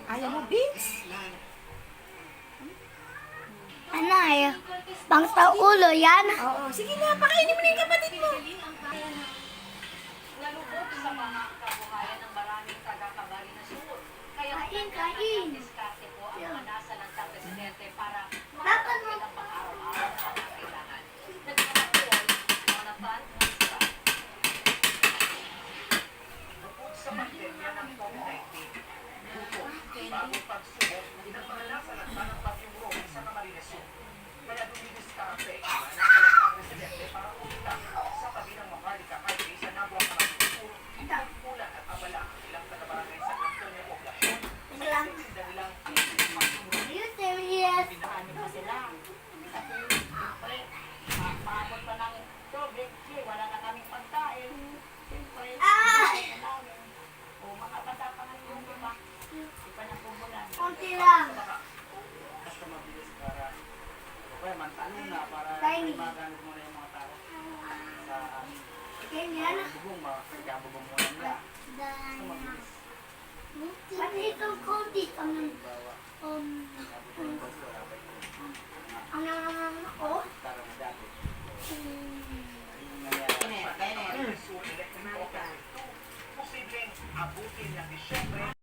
Ayaw mo, beans? Ano eh? Pang sa ulo yan? Oo, sige na, pakainin mo na yung kapatid mo. Nalubog sa mga kabuhayan ng maraming taga-kabari na suot. Kaya Kain. diskarte po ang mga nasa ng presidente para Dapat mo. ang pang-araw-araw na kailangan. Nagkakapoy, mga fan, Bukod sa pandemya ng COVID-19, gutom, bagong pagsubok, inagpangalasan at tanang bagyong Rome sa Camarines Sur. Kaya dumidiskarte ang mga nasalantang residente para kumita sa tabi ng Maharlika Highway sa Nagua Camarines Sur. Nagpulan at abala ang ilang taga-barangay sa Antonio Poblacion. Sa tinda nilang You serious? ano pa sila. Kasi, siyempre, paabot pa ng tubig, wala na kaming pagkain. Siyempre, kailangan namin. O mga bata pa nga yung iba, di pa napumulan. Konti lang. basta mabilis para kaya mantanong na para Tiny. magamit mo na yung mga tao sa Ganyan. bubong, magkabubong mo na nila. Basta mabilis. Pati itong konti ang Bawa, ako. para na dati. Kenneth. Posibleng abutin ng Disyembre